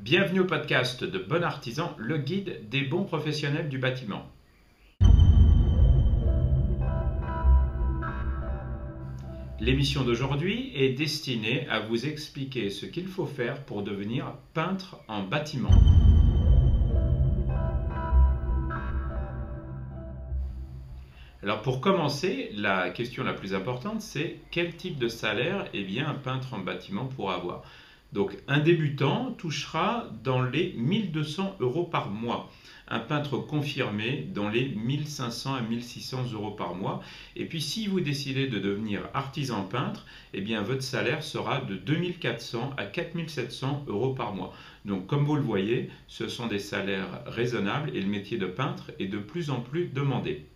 Bienvenue au podcast de Bon Artisan, le guide des bons professionnels du bâtiment. L'émission d'aujourd'hui est destinée à vous expliquer ce qu'il faut faire pour devenir peintre en bâtiment. Alors pour commencer, la question la plus importante, c'est quel type de salaire un peintre en bâtiment pourra avoir. Donc un débutant touchera dans les 1200 euros par mois. Un peintre confirmé dans les 1500 à 1600 euros par mois. Et puis si vous décidez de devenir artisan peintre, votre salaire sera de 2400 à 4700 euros par mois. Donc comme vous le voyez, ce sont des salaires raisonnables et le métier de peintre est de plus en plus demandé.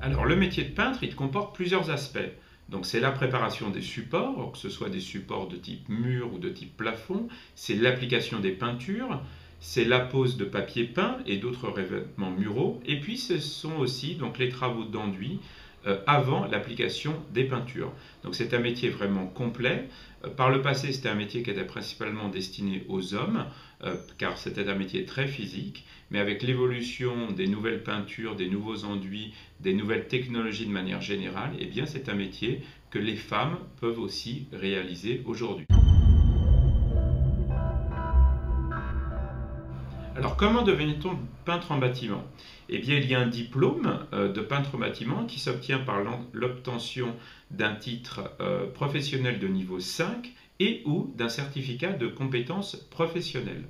Alors le métier de peintre, il comporte plusieurs aspects. Donc c'est la préparation des supports, que ce soit des supports de type mur ou de type plafond, c'est l'application des peintures, c'est la pose de papier peint et d'autres revêtements muraux, et puis ce sont aussi donc, les travaux d'enduit avant l'application des peintures. Donc c'est un métier vraiment complet. Par le passé, c'était un métier qui était principalement destiné aux hommes, car c'était un métier très physique, mais avec l'évolution des nouvelles peintures, des nouveaux enduits, des nouvelles technologies de manière générale, c'est un métier que les femmes peuvent aussi réaliser aujourd'hui. Alors, comment devient-on peintre en bâtiment? Il y a un diplôme de peintre en bâtiment qui s'obtient par l'obtention d'un titre professionnel de niveau 5 et ou d'un certificat de compétences professionnelles.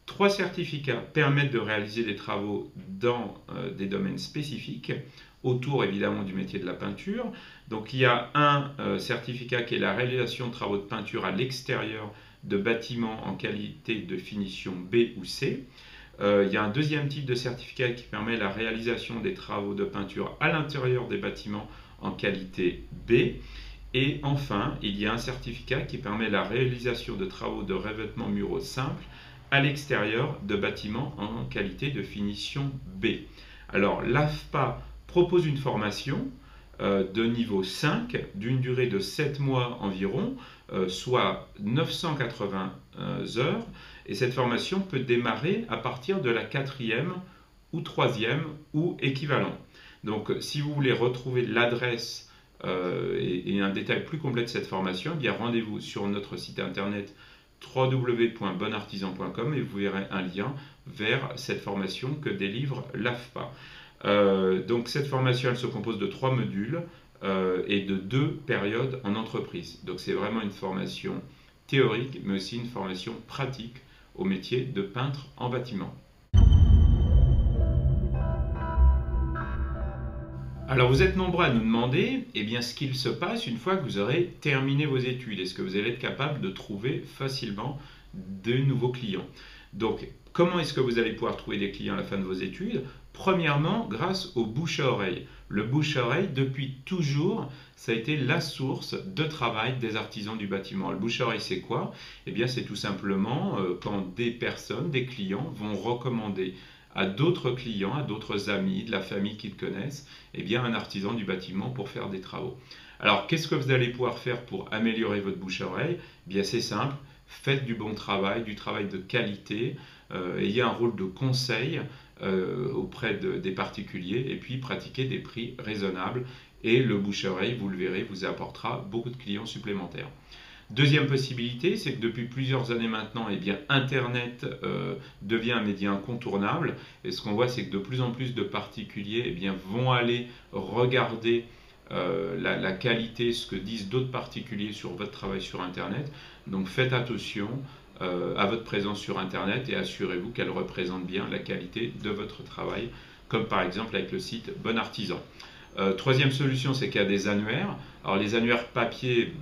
3 certificats permettent de réaliser des travaux dans des domaines spécifiques, autour évidemment du métier de la peinture. Donc il y a un certificat qui est la réalisation de travaux de peinture à l'extérieur de bâtiments en qualité de finition B ou C. Il y a un deuxième type de certificat qui permet la réalisation des travaux de peinture à l'intérieur des bâtiments en qualité B. Et enfin, il y a un certificat qui permet la réalisation de travaux de revêtement muraux simples à l'extérieur de bâtiments en qualité de finition B. Alors l'AFPA propose une formation de niveau 5 d'une durée de 7 mois environ, soit 980 heures, et cette formation peut démarrer à partir de la 4e ou 3e ou équivalent. Donc si vous voulez retrouver l'adresse et un détail plus complet de cette formation, rendez-vous sur notre site internet www.bonartisan.com et vous verrez un lien vers cette formation que délivre l'AFPA. Donc cette formation elle se compose de 3 modules et de 2 périodes en entreprise. Donc c'est vraiment une formation théorique mais aussi une formation pratique au métier de peintre en bâtiment. Alors vous êtes nombreux à nous demander ce qu'il se passe une fois que vous aurez terminé vos études. Est-ce que vous allez être capable de trouver facilement de nouveaux clients? Donc comment est-ce que vous allez pouvoir trouver des clients à la fin de vos études? Premièrement, grâce au bouche à oreille. Le bouche à oreille, depuis toujours, ça a été la source de travail des artisans du bâtiment. Le bouche à oreille, c'est quoi? C'est tout simplement quand des personnes, des clients vont recommander à d'autres clients, à d'autres amis, de la famille qu'ils connaissent, un artisan du bâtiment pour faire des travaux. Alors, qu'est-ce que vous allez pouvoir faire pour améliorer votre bouche à oreille? C'est simple, faites du bon travail, du travail de qualité, ayez un rôle de conseil auprès des particuliers et puis pratiquez des prix raisonnables et le bouche à oreille, vous le verrez, vous apportera beaucoup de clients supplémentaires. Deuxième possibilité, c'est que depuis plusieurs années maintenant, Internet devient un média incontournable. Et ce qu'on voit, c'est que de plus en plus de particuliers vont aller regarder la qualité, ce que disent d'autres particuliers sur votre travail sur Internet. Donc faites attention à votre présence sur Internet et assurez-vous qu'elle représente bien la qualité de votre travail, comme par exemple avec le site Bon Artisan. Troisième solution, c'est qu'il y a des annuaires. Alors les annuaires papier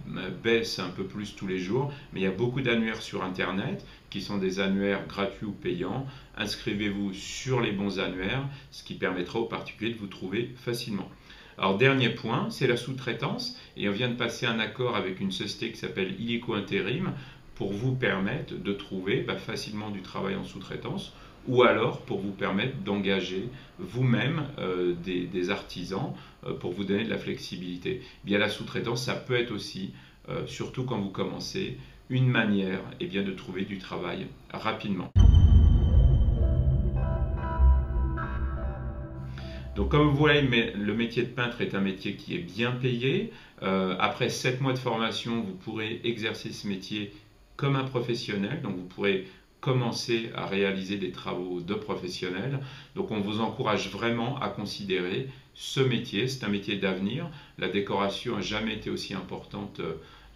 baissent un peu plus tous les jours, mais il y a beaucoup d'annuaires sur Internet qui sont des annuaires gratuits ou payants. Inscrivez-vous sur les bons annuaires, ce qui permettra aux particuliers de vous trouver facilement. Alors dernier point, c'est la sous-traitance. Et on vient de passer un accord avec une société qui s'appelle Illico Intérim pour vous permettre de trouver facilement du travail en sous-traitance ou alors pour vous permettre d'engager vous-même des artisans pour vous donner de la flexibilité. La sous-traitance, ça peut être aussi surtout quand vous commencez, une manière de trouver du travail rapidement. Donc comme vous voyez, le métier de peintre est un métier qui est bien payé. Après 7 mois de formation, vous pourrez exercer ce métier comme un professionnel. Donc vous pourrez commencer à réaliser des travaux de professionnel. Donc on vous encourage vraiment à considérer ce métier. C'est un métier d'avenir. La décoration n'a jamais été aussi importante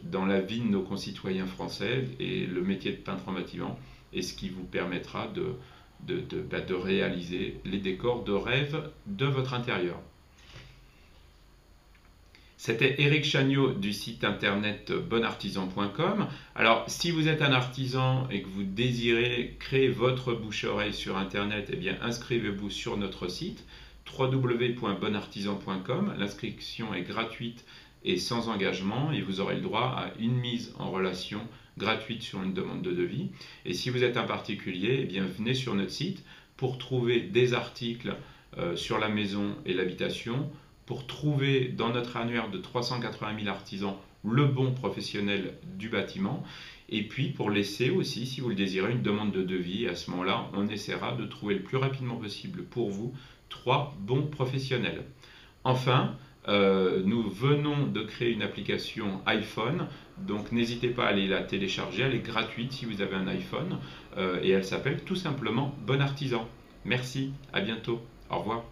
dans la vie de nos concitoyens français. Et le métier de peintre en bâtiment est ce qui vous permettra de réaliser les décors de rêve de votre intérieur. C'était Éric Chagnaud du site internet bonartisan.com. Alors, si vous êtes un artisan et que vous désirez créer votre bouche-oreille sur internet, inscrivez-vous sur notre site www.bonartisan.com. L'inscription est gratuite et sans engagement et vous aurez le droit à une mise en relation gratuite sur une demande de devis. Et si vous êtes un particulier, venez sur notre site pour trouver des articles sur la maison et l'habitation, pour trouver dans notre annuaire de 380 000 artisans le bon professionnel du bâtiment, et puis pour laisser aussi, si vous le désirez, une demande de devis. À ce moment-là, on essaiera de trouver le plus rapidement possible pour vous 3 bons professionnels. Enfin, nous venons de créer une application iPhone, donc n'hésitez pas à aller la télécharger, elle est gratuite si vous avez un iPhone, et elle s'appelle tout simplement Bon Artisan. Merci, à bientôt, au revoir.